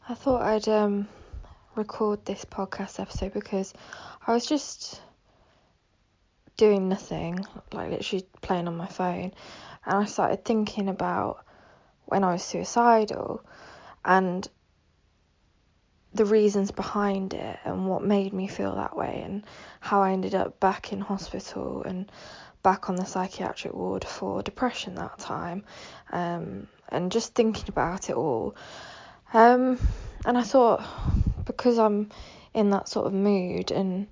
I thought I'd record this podcast episode because I was just doing nothing, like literally playing on my phone, and I started thinking about when I was suicidal and the reasons behind it and what made me feel that way and how I ended up back in hospital and back on the psychiatric ward for depression that time, and just thinking about it all. And I thought, because I'm in that sort of mood and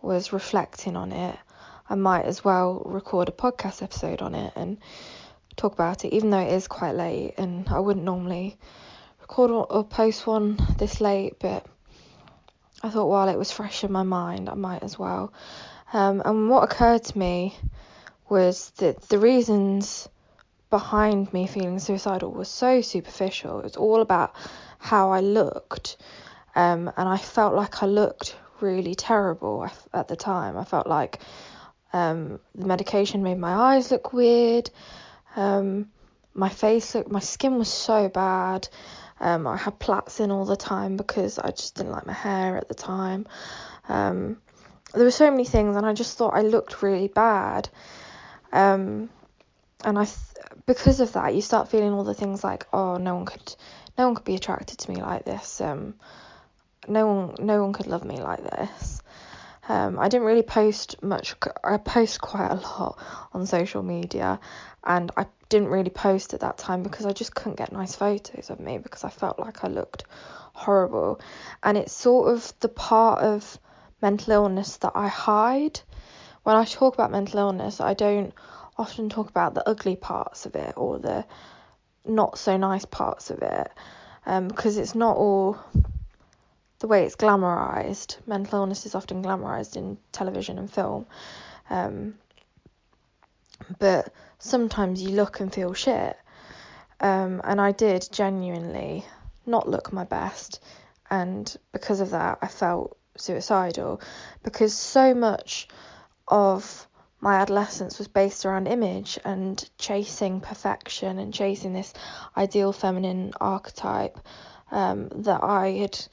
was reflecting on it, I might as well record a podcast episode on it and talk about it, even though it is quite late and I wouldn't normally record or post one this late, but I thought while it was fresh in my mind, I might as well. And what occurred to me was that the reasons behind me feeling suicidal was so superficial. It was all about how I looked, and I felt like I looked really terrible at the time. I felt like the medication made my eyes look weird, my skin was so bad. I had plaits in all the time because I just didn't like my hair at the time. There were so many things, and I just thought I looked really bad. And because of that, you start feeling all the things like, oh, no one could be attracted to me like this. No one could love me like this. I didn't really post much. I post quite a lot on social media, and I didn't really post at that time because I just couldn't get nice photos of me because I felt like I looked horrible. And it's sort of the part of mental illness that I hide. When I talk about mental illness, I don't often talk about the ugly parts of it or the not so nice parts of it, because it's not all the way it's glamorized. Mental illness is often glamorized in television and film, but sometimes you look and feel shit, and I did genuinely not look my best, and because of that I felt suicidal, because so much of my adolescence was based around image and chasing perfection and chasing this ideal feminine archetype that I had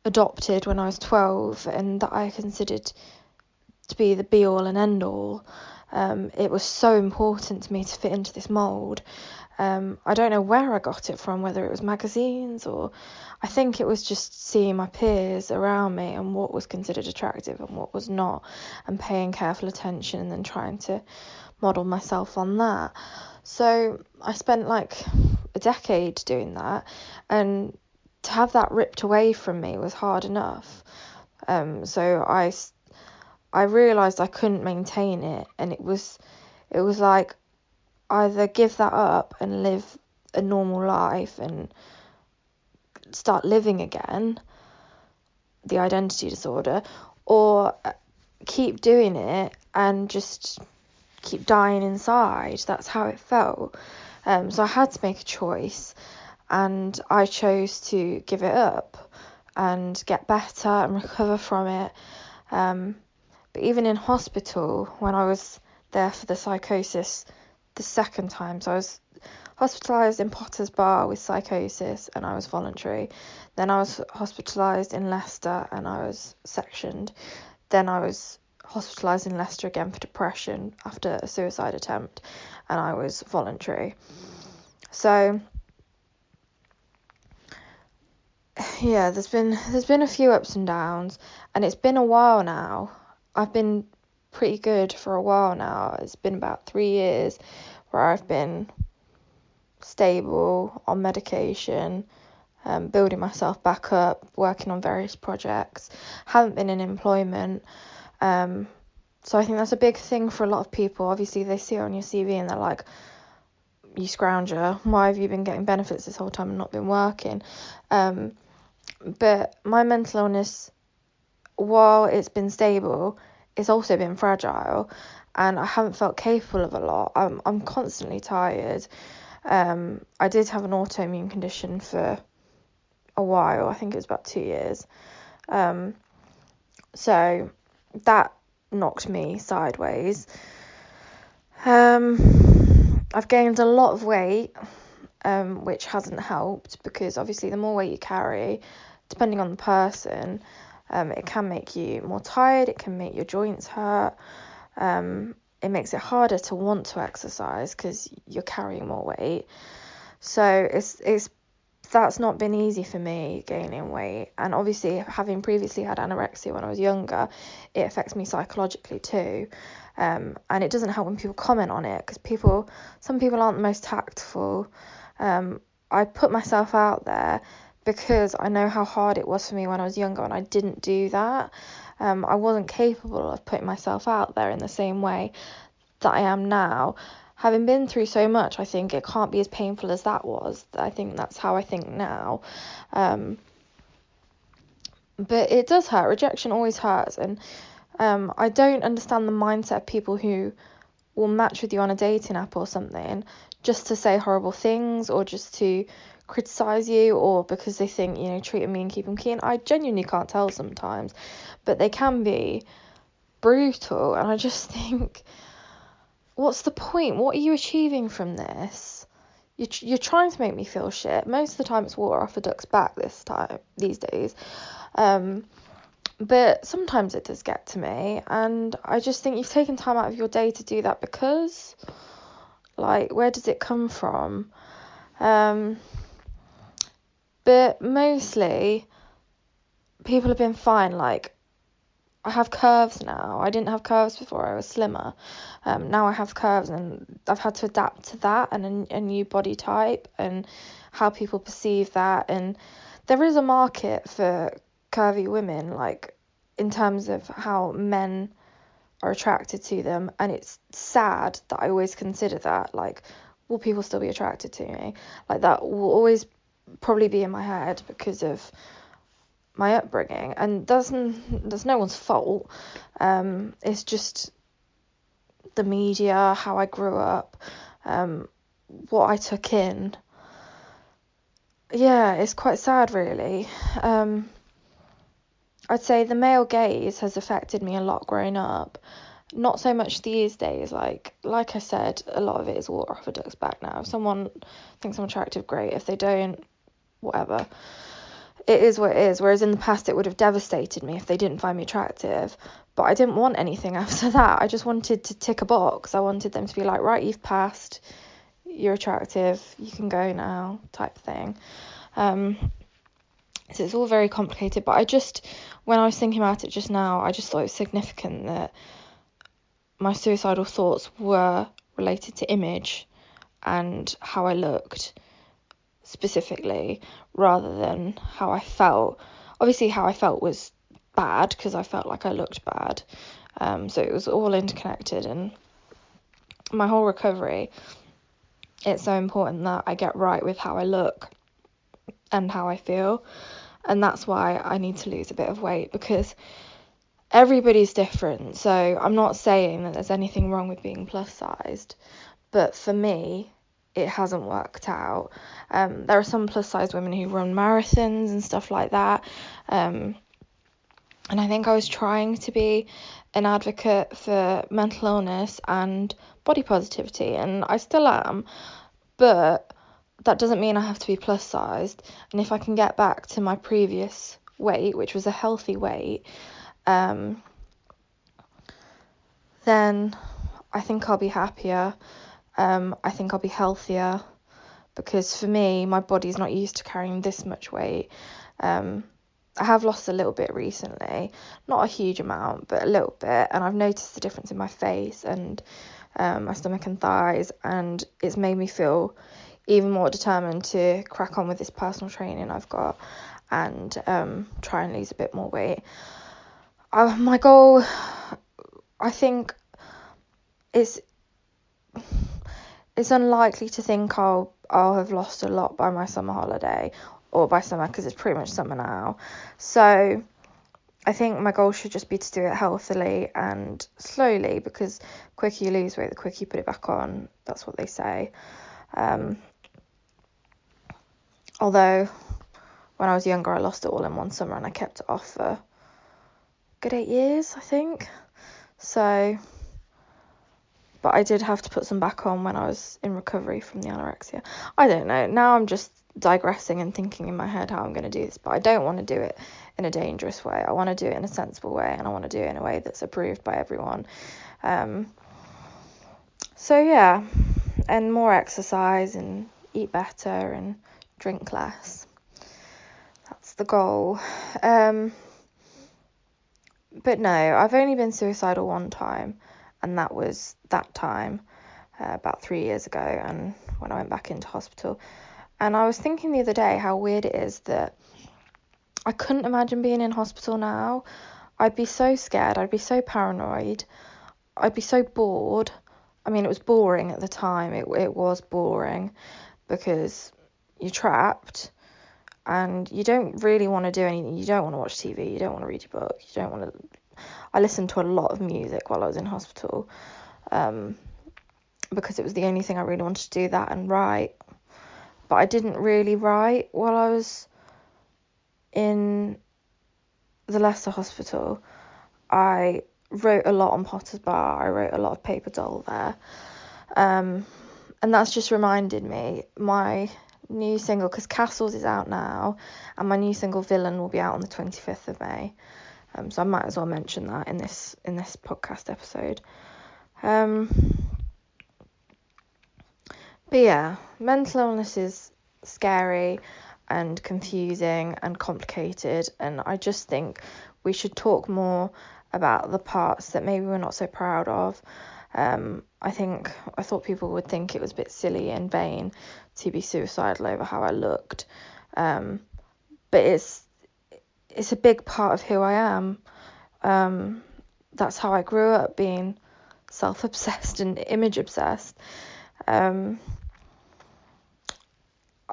adopted when I was 12 and that I considered to be the be all and end all. It was so important to me to fit into this mould. I don't know where I got it from, whether it was magazines or I think it was just seeing my peers around me and what was considered attractive and what was not, and paying careful attention and then trying to model myself on that. So I spent like a decade doing that, and to have that ripped away from me was hard enough. So I realised I couldn't maintain it, and it was like either give that up and live a normal life and start living again, the identity disorder, or keep doing it and just keep dying inside. That's how it felt. So I had to make a choice, and I chose to give it up and get better and recover from it. But even in hospital, when I was there for the psychosis the second time, so I was hospitalised in Potter's Bar with psychosis and I was voluntary. Then I was hospitalised in Leicester and I was sectioned. Then I was hospitalised in Leicester again for depression after a suicide attempt and I was voluntary. So yeah, there's been a few ups and downs, and it's been a while now. I've been pretty good for a while now. It's been about 3 years where I've been stable on medication, building myself back up, working on various projects. Haven't been in employment, so I think that's a big thing for a lot of people. Obviously they see it on your CV and they're like, you scrounger, why have you been getting benefits this whole time and not been working? But my mental illness, while it's been stable, it's also been fragile, and I haven't felt capable of a lot. I'm constantly tired. I did have an autoimmune condition for a while. I think it was about 2 years. So that knocked me sideways. I've gained a lot of weight. which hasn't helped, because obviously the more weight you carry, depending on the person, it can make you more tired, it can make your joints hurt, it makes it harder to want to exercise because you're carrying more weight. So that's not been easy for me, gaining weight. And obviously, having previously had anorexia when I was younger, it affects me psychologically too. And it doesn't help when people comment on it, because some people aren't the most tactful. I put myself out there because I know how hard it was for me when I was younger, and I didn't do that. I wasn't capable of putting myself out there in the same way that I am now. Having been through so much, I think it can't be as painful as that was. I think that's how I think now. But it does hurt. Rejection always hurts. And I don't understand the mindset of people who will match with you on a dating app or something just to say horrible things, or just to criticize you, or because they think, treat them mean, keep them keen. I genuinely can't tell sometimes, but they can be brutal. And I just think, what's the point? What are you achieving from this? You're trying to make me feel shit. Most of the time it's water off a duck's back these days. But sometimes it does get to me, and I just think you've taken time out of your day to do that, because, where does it come from? But mostly people have been fine. I have curves now. I didn't have curves before. I was slimmer. Now I have curves, and I've had to adapt to that, and a new body type, and how people perceive that. And there is a market for curvy women, in terms of how men are attracted to them. And it's sad that I always consider that, will people still be attracted to me? That will always probably be in my head because of my upbringing, and there's no one's fault. It's just the media, how I grew up, what I took in. Yeah, it's quite sad, really. I'd say the male gaze has affected me a lot growing up. Not so much these days. Like I said, a lot of it is water off a duck's back now. If someone thinks I'm attractive, great. If they don't, whatever. It is what it is. Whereas in the past, it would have devastated me if they didn't find me attractive. But I didn't want anything after that. I just wanted to tick a box. I wanted them to be like, right, you've passed, you're attractive, you can go now, type thing. So it's all very complicated. But when I was thinking about it just now, I just thought it was significant that my suicidal thoughts were related to image and how I looked specifically, rather than how I felt. Obviously, how I felt was bad because I felt like I looked bad. So it was all interconnected, and my whole recovery, it's so important that I get right with how I look and how I feel. And that's why I need to lose a bit of weight, because everybody's different. So I'm not saying that there's anything wrong with being plus sized, but for me, it hasn't worked out. There are some plus size women who run marathons and stuff like that. And I think I was trying to be an advocate for mental illness and body positivity, and I still am, but that doesn't mean I have to be plus sized. And if I can get back to my previous weight, which was a healthy weight, then I think I'll be happier. I think I'll be healthier, because for me, my body's not used to carrying this much weight. I have lost a little bit recently, not a huge amount, but a little bit, and I've noticed the difference in my face and my stomach and thighs, and it's made me feel even more determined to crack on with this personal training I've got, and try and lose a bit more weight. My goal, I think, it's unlikely to think I'll have lost a lot by my summer holiday, or by summer, because it's pretty much summer now. So I think my goal should just be to do it healthily and slowly, because the quicker you lose weight, the quicker you put it back on. That's what they say. Although when I was younger, I lost it all in one summer, and I kept it off for a good 8 years, I think. So but I did have to put some back on when I was in recovery from the anorexia. I don't know. Now I'm just digressing and thinking in my head how I'm going to do this, but I don't want to do it in a dangerous way. I want to do it in a sensible way, and I want to do it in a way that's approved by everyone. So yeah, and more exercise and eat better and drink less. That's the goal. But no, I've only been suicidal one time, and that was that time about 3 years ago, and when I went back into hospital. And I was thinking the other day how weird it is that I couldn't imagine being in hospital now. I'd be so scared, I'd be so paranoid, I'd be so bored. I mean, it was boring at the time, it was boring, because you're trapped, and you don't really want to do anything. You don't want to watch TV, you don't want to read your book, you don't want to... I listened to a lot of music while I was in hospital, because it was the only thing I really wanted to do, that and write. But I didn't really write while I was in the Leicester Hospital. I wrote a lot on Potter's Bar, I wrote a lot of Paper Doll there, and that's just reminded me, my new single, because Castles is out now, and my new single Villain will be out on the 25th of May, so I might as well mention that in this podcast episode. But yeah, mental illness is scary and confusing and complicated, and I just think we should talk more about the parts that maybe we're not so proud of. I thought people would think it was a bit silly and vain to be suicidal over how I looked, but it's a big part of who I am. That's how I grew up, being self-obsessed and image-obsessed.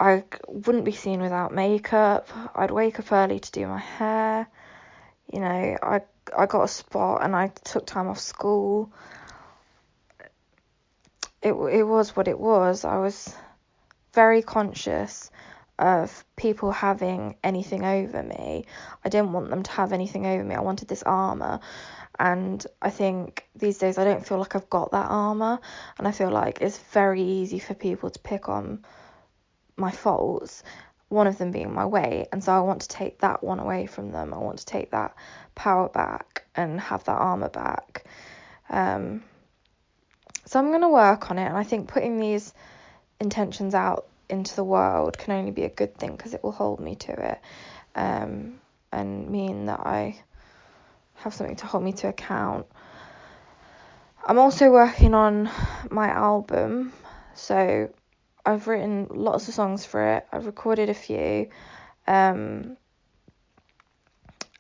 I wouldn't be seen without makeup. I'd wake up early to do my hair. You know, I got a spot and I took time off school. It was what it was. I was very conscious of people having anything over me. I didn't want them to have anything over me. I wanted this armour. And I think these days I don't feel like I've got that armour. And I feel like it's very easy for people to pick on my faults, one of them being my weight, and so I want to take that one away from them. I want to take that power back and have that armour back. So I'm going to work on it, and I think putting these intentions out into the world can only be a good thing, because it will hold me to it, and mean that I have something to hold me to account. I'm also working on my album, so I've written lots of songs for it. I've recorded a few, and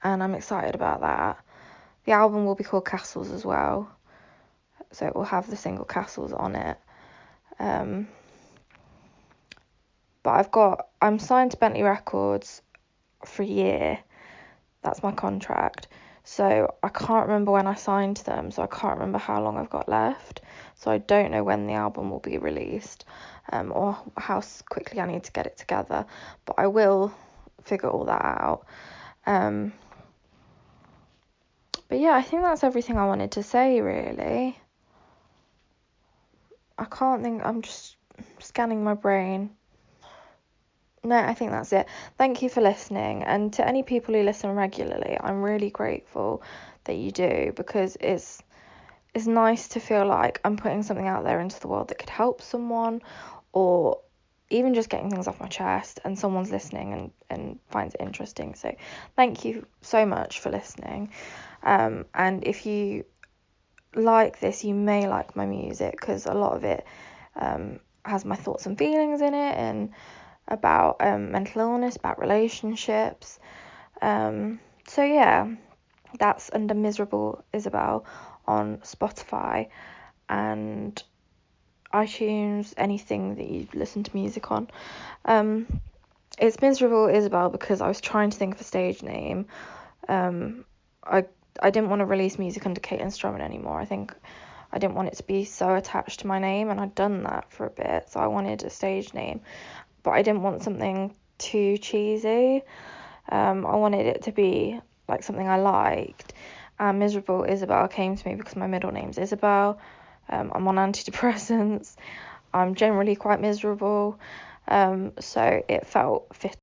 I'm excited about that. The album will be called Castles as well, so it will have the single Castles on it. But I'm signed to Bentley Records for a year. That's my contract. So I can't remember when I signed them, so I can't remember how long I've got left. So I don't know when the album will be released, or how quickly I need to get it together. But I will figure all that out. But yeah, I think that's everything I wanted to say, really. I can't think, I'm just scanning my brain. No, I think that's it. Thank you for listening, and to any people who listen regularly, I'm really grateful that you do, because it's nice to feel like I'm putting something out there into the world that could help someone, or even just getting things off my chest, and someone's listening and finds it interesting. So thank you so much for listening, and if you like this, you may like my music, because a lot of it has my thoughts and feelings in it, and about mental illness, about relationships. So yeah, that's under Miserable Isabel on Spotify and iTunes, anything that you listen to music on. It's Miserable Isabel because I was trying to think of a stage name. I didn't want to release music under Caitlin Strumman anymore. I think I didn't want it to be so attached to my name, and I'd done that for a bit, so I wanted a stage name. But I didn't want something too cheesy. I wanted it to be like something I liked. And Miserable Isabel came to me because my middle name's Isabel. I'm on antidepressants. I'm generally quite miserable. So it felt fit